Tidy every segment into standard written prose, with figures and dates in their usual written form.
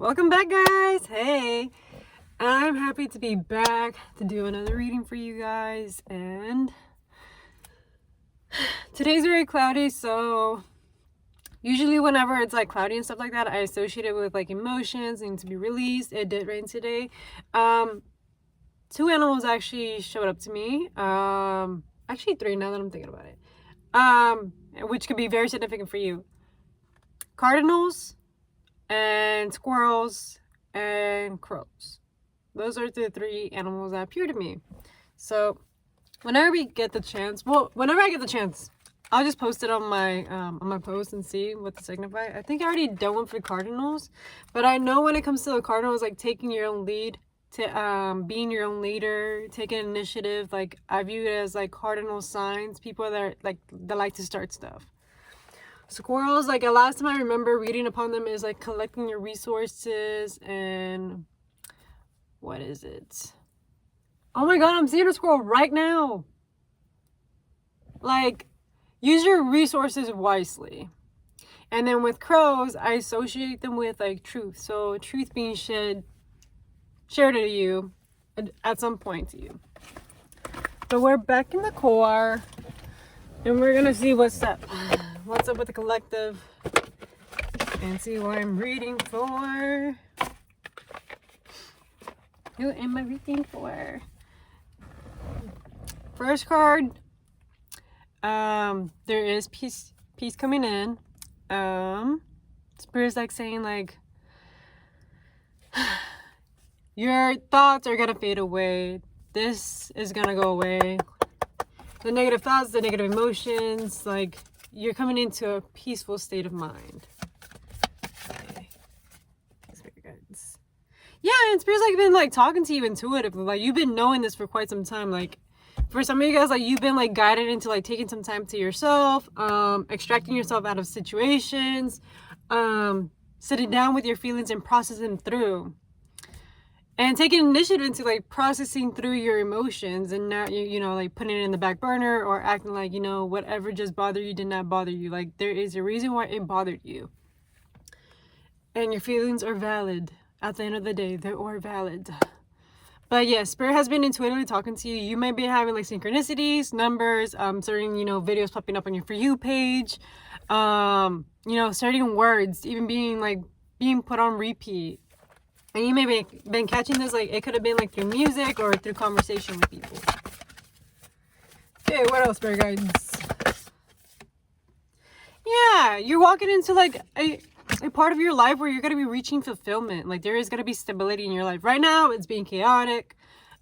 Welcome back, guys. Hey, I'm happy to be back to do another reading for you guys. And today's very cloudy, so usually whenever it's like cloudy and stuff like that, I associate it with like emotions and to be released. It did rain today. Two animals actually showed up to me. Actually three now that I'm thinking about it. Which could be very significant for you. Cardinals and squirrels and crows. Those are the three animals that appear to me. So whenever I get the chance, I'll just post it on my post and see what to signify. I think I already done one for cardinals, but I know when it comes to the cardinals, like taking your own lead, to being your own leader, taking initiative, like I view it as like cardinal signs, people that are like that like to start stuff. Squirrels, like the last time I remember reading upon them is like collecting your resources and what is it? Oh my god, I'm seeing a squirrel right now. Like, use your resources wisely. And then with crows, I associate them with like truth. So truth being shared to you at some point to you. So we're back in the core and we're gonna see what's up with the collective and see what I'm reading for. Who am I reading for? First card, there is peace coming in. Spirit's like saying like your thoughts are gonna fade away. This is gonna go away. The negative thoughts, the negative emotions, like you're coming into a peaceful state of mind. Okay. Yeah, and Spirit's like been like talking to you intuitively. Like you've been knowing this for quite some time. Like for some of you guys, like you've been like guided into like taking some time to yourself, extracting yourself out of situations, sitting down with your feelings and processing them through. And taking initiative into like processing through your emotions and not you know like putting it in the back burner or acting like you know whatever just bothered you did not bother you. Like there is a reason why it bothered you. And your feelings are valid. At the end of the day, they are valid. But yeah, Spirit has been intuitively talking to you. You might be having like synchronicities, numbers, certain, you know, videos popping up on your For You page. You know, certain words even being put on repeat. And you may have been catching this, like, it could have been, like, through music or through conversation with people. Okay, what else, Spirit Guides? Yeah, you're walking into, like, a part of your life where you're going to be reaching fulfillment. Like, there is going to be stability in your life. Right now, it's being chaotic.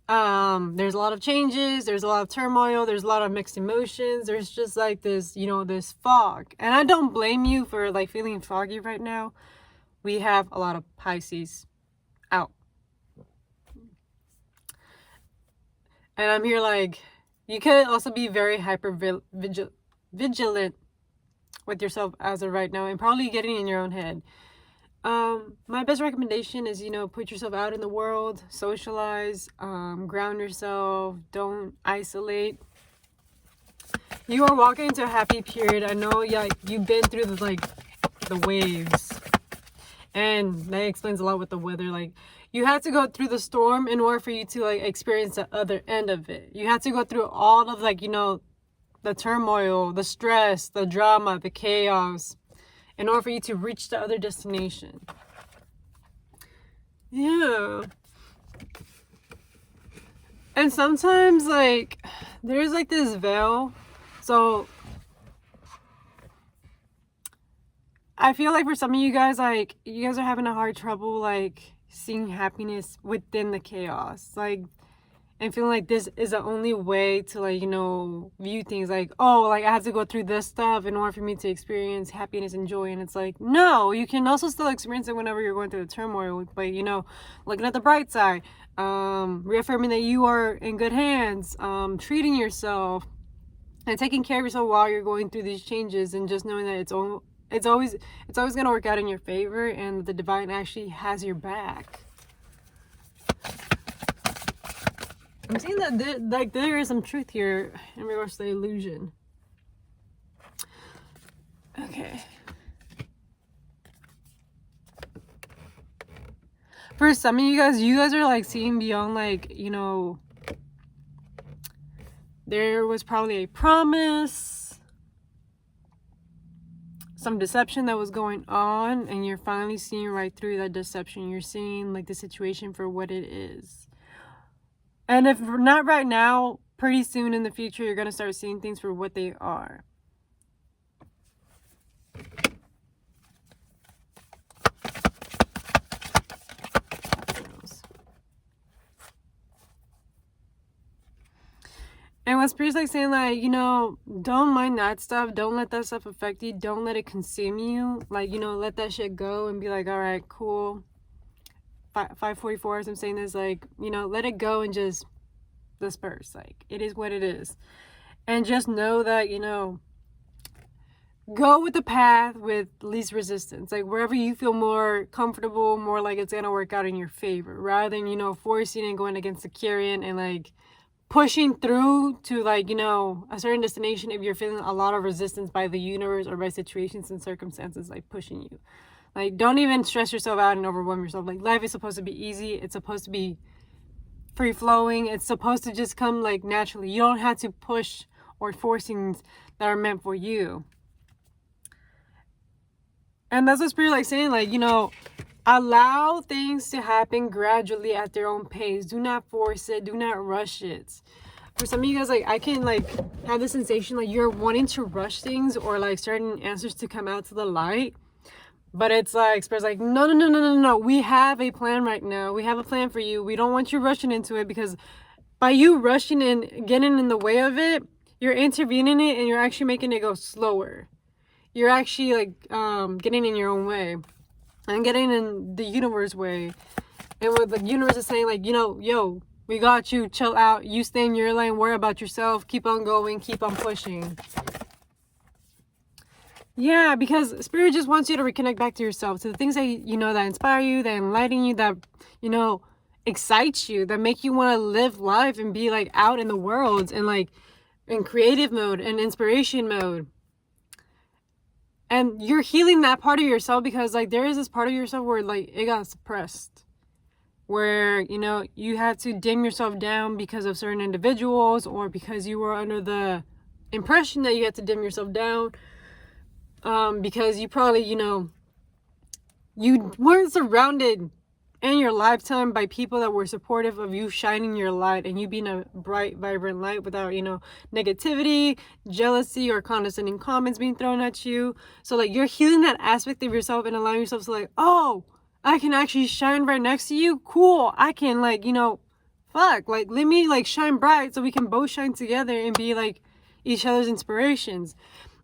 There's a lot of changes. There's a lot of turmoil. There's a lot of mixed emotions. There's just, like, this, you know, this fog. And I don't blame you for, like, feeling foggy right now. We have a lot of Pisces out. And I'm here like, you could also be very hyper vigilant with yourself as of right now and probably getting in your own head. My best recommendation is, you know, put yourself out in the world, socialize, ground yourself, don't isolate. You are walking into a happy period. I know, yeah, you've been through the waves. And that explains a lot with the weather. Like, you have to go through the storm in order for you to, like, experience the other end of it. You have to go through all of, like, you know, the turmoil, the stress, the drama, the chaos, in order for you to reach the other destination. Yeah. And sometimes, like, there's, like, this veil. So I feel like for some of you guys, like, you guys are having a hard trouble, like, seeing happiness within the chaos. Like, and feeling like this is the only way to, like, you know, view things. Like, oh, like, I have to go through this stuff in order for me to experience happiness and joy. And it's like, no, you can also still experience it whenever you're going through the turmoil. But, you know, looking at the bright side, reaffirming that you are in good hands, treating yourself, and taking care of yourself while you're going through these changes, and just knowing that it's always going to work out in your favor, and the divine actually has your back. I'm seeing that there is some truth here in regards to the illusion. Okay. For some of you guys are like seeing beyond, like, you know, there was probably a promise, some deception that was going on, and you're finally seeing right through that deception. You're seeing like the situation for what it is. And if not right now, pretty soon in the future, you're going to start seeing things for what they are. And what Spirit's like saying, like, you know, don't mind that stuff. Don't let that stuff affect you. Don't let it consume you. Like, you know, let that shit go and be like, all right, cool. 5:44 as I'm saying this, like, you know, let it go and just disperse. Like, it is what it is. And just know that, you know, go with the path with least resistance. Like, wherever you feel more comfortable, more like it's gonna work out in your favor, rather than, you know, forcing and going against the current and like pushing through to, like, you know, a certain destination if you're feeling a lot of resistance by the universe or by situations and circumstances like pushing you. Like, don't even stress yourself out and overwhelm yourself. Like, life is supposed to be easy. It's supposed to be free flowing. It's supposed to just come like naturally. You don't have to push or force things that are meant for you. And that's what Spirit like saying, like, you know, allow things to happen gradually at their own pace. Do not force it. Do not rush it. For some of you guys, like, I can like have the sensation like you're wanting to rush things or like certain answers to come out to the light. But it's like, Spirit's like, no. We have a plan right now. We have a plan for you. We don't want you rushing into it, because by you rushing and getting in the way of it, you're intervening it and you're actually making it go slower. You're actually like getting in your own way and getting in the universe way. And what the universe is saying, like, you know, yo, we got you, chill out, you stay in your lane, worry about yourself, keep on going, keep on pushing. Yeah, because Spirit just wants you to reconnect back to yourself, to the things that, you know, that inspire you, that enlighten you, that, you know, excite you, that make you want to live life and be like out in the world and like in creative mode and inspiration mode. And you're healing that part of yourself, because like there is this part of yourself where like it got suppressed, where, you know, you had to dim yourself down because of certain individuals, or because you were under the impression that you had to dim yourself down, because you probably, you know, you weren't surrounded in your lifetime by people that were supportive of you shining your light and you being a bright, vibrant light without, you know, negativity, jealousy, or condescending comments being thrown at you. So like you're healing that aspect of yourself and allowing yourself to like, oh, I can actually shine right next to you. Cool. I can, like, you know, fuck, like, let me like shine bright so we can both shine together and be like each other's inspirations.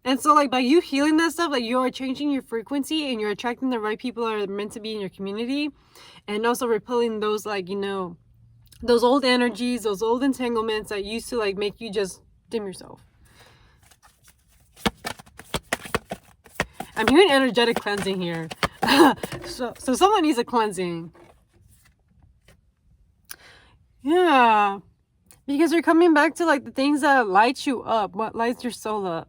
And so like by you healing that stuff, like you're changing your frequency and you're attracting the right people that are meant to be in your community, and also repelling those, like, you know, those old energies, those old entanglements that used to like make you just dim yourself. I'm hearing energetic cleansing here. so someone needs a cleansing. Yeah, because you're coming back to like the things that light you up, what lights your soul up.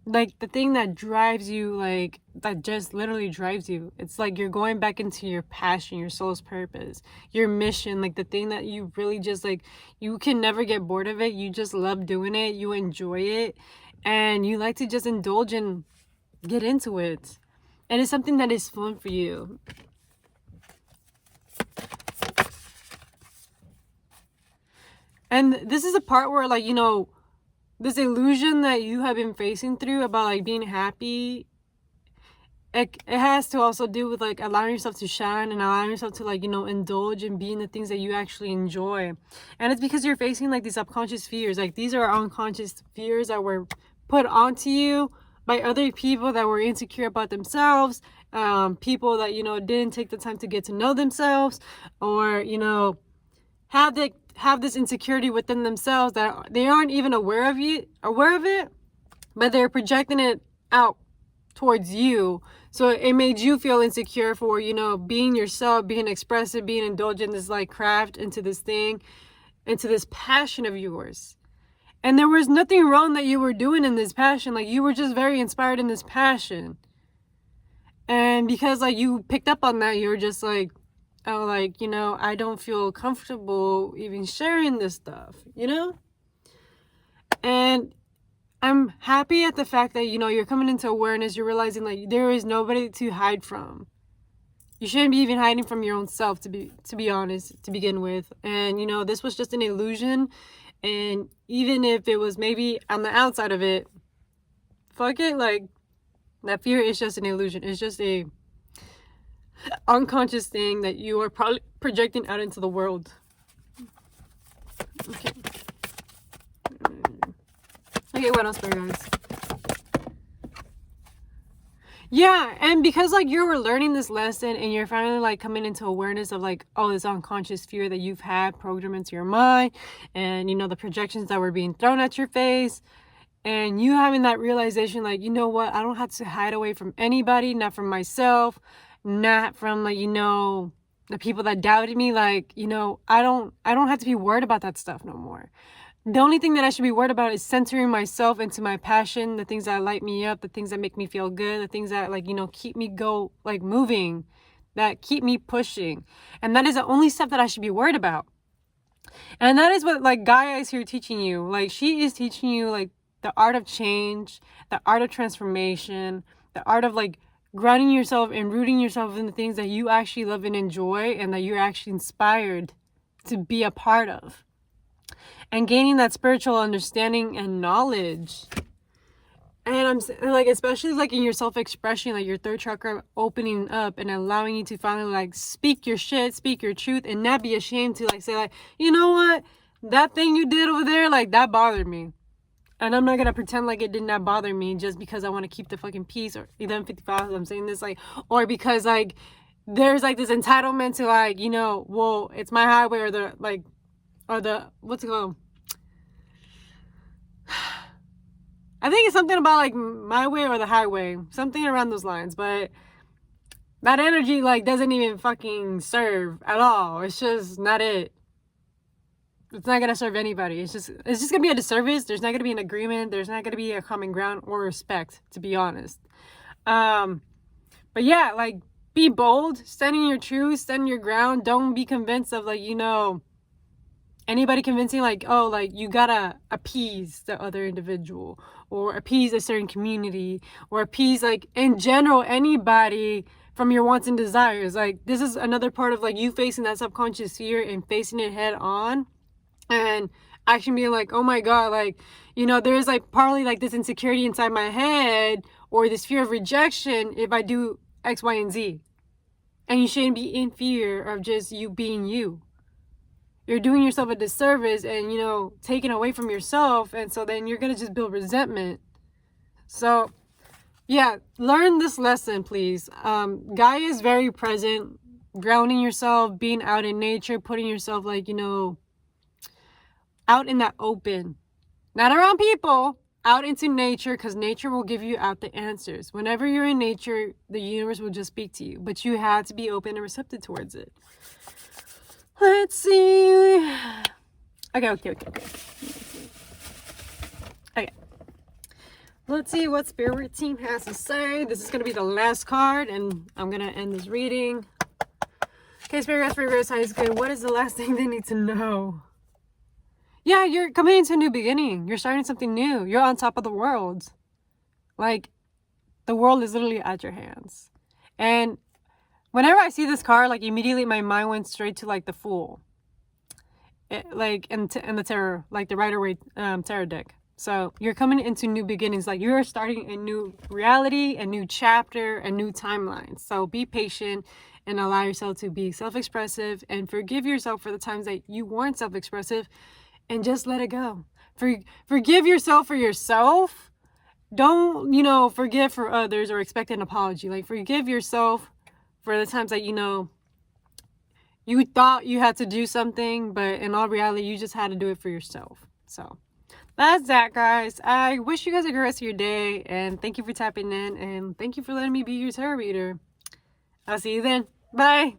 Like the thing that drives you, like that just literally drives you. It's like you're going back into your passion, your soul's purpose, your mission, like the thing that you really just like, you can never get bored of it. You just love doing it. You enjoy it. And you like to just indulge and get into it. And it's something that is fun for you. And this is a part where, like, you know, this illusion that you have been facing through about like being happy, it has to also do with like allowing yourself to shine and allowing yourself to, like, you know, indulge and be in the things that you actually enjoy. And it's because you're facing like these subconscious fears. Like these are unconscious fears that were put onto you by other people that were insecure about themselves, people that, you know, didn't take the time to get to know themselves, or, you know, have this insecurity within themselves that they aren't even aware of it, but they're projecting it out towards you. So it made you feel insecure for, you know, being yourself, being expressive, being indulgent in this like craft, into this thing, into this passion of yours. And there was nothing wrong that you were doing in this passion. Like you were just very inspired in this passion. And because like you picked up on that, you're just like, oh, like, you know, I don't feel comfortable even sharing this stuff, you know? And I'm happy at the fact that, you know, you're coming into awareness, you're realizing like there is nobody to hide from. You shouldn't be even hiding from your own self, to be honest, to begin with. And, you know, this was just an illusion. And even if it was maybe on the outside of it, fuck it, like, that fear is just an illusion. It's just a unconscious thing that you are probably projecting out into the world. Okay. Okay, what else, guys? Yeah, and because like you were learning this lesson and you're finally like coming into awareness of like, oh, this unconscious fear that you've had programmed into your mind, and you know, the projections that were being thrown at your face, and you having that realization like, you know what, I don't have to hide away from anybody, not from myself, not from like, you know, the people that doubted me. Like, you know, I don't have to be worried about that stuff no more. The only thing that I should be worried about is centering myself into my passion, the things that light me up, the things that make me feel good, the things that like, you know, keep me like moving, that keep me pushing. And that is the only stuff that I should be worried about. And that is what like Gaia is here teaching you. Like she is teaching you like the art of change, the art of transformation, the art of like grounding yourself and rooting yourself in the things that you actually love and enjoy and that you're actually inspired to be a part of. And gaining that spiritual understanding and knowledge. And I'm like, especially like in your self-expression, like your third chakra opening up and allowing you to finally like speak your shit, speak your truth, and not be ashamed to like say like, you know what, that thing you did over there, like that bothered me. And I'm not gonna pretend like it did not bother me just because I want to keep the fucking peace, or 11:55, I'm saying this, like, or because like there's like this entitlement to like, you know, well, it's my highway, or the like, or the, what's it called? I think it's something about like my way or the highway, something around those lines. But that energy like doesn't even fucking serve at all. It's just not it. It's not gonna serve anybody. It's just gonna be a disservice. There's not gonna be an agreement. There's not gonna be a common ground or respect, to be honest. But yeah, like be bold, stand in your truth, stand in your ground. Don't be convinced of like, you know, anybody convincing like, oh, like you gotta appease the other individual, or appease a certain community, or appease like in general anybody from your wants and desires. Like this is another part of like you facing that subconscious fear and facing it head on, and actually being like, oh my god, like, you know, there's like partly like this insecurity inside my head, or this fear of rejection if I do X, Y, and Z. And you shouldn't be in fear of just you being you. You're doing yourself a disservice and, you know, taking away from yourself. And so then you're going to just build resentment. So, yeah, learn this lesson, please. Gaia is very present. Grounding yourself, being out in nature, putting yourself like, you know, out in that open. Not around people, out into nature, because nature will give you out the answers. Whenever you're in nature, the universe will just speak to you. But you have to be open and receptive towards it. Let's see. Okay. Let's see what Spirit Team has to say. This is going to be the last card, and I'm going to end this reading. Okay, Spirit Guides, how is good? What is the last thing they need to know? Yeah, you're coming into a new beginning. You're starting something new. You're on top of the world. Like, the world is literally at your hands. And whenever I see this card, like immediately my mind went straight to like the Fool, like in the Tarot, like the Rider-Waite Tarot deck. So you're coming into new beginnings, like you're starting a new reality, a new chapter, a new timeline. So be patient and allow yourself to be self-expressive, and forgive yourself for the times that you weren't self-expressive, and just let it go. Forgive yourself for yourself. Don't, you know, forgive for others or expect an apology. Like forgive yourself for the times that, you know, you thought you had to do something, but in all reality, you just had to do it for yourself. So that's that, guys. I wish you guys a great rest of your day, and thank you for tapping in, and thank you for letting me be your tarot reader. I'll see you then. Bye.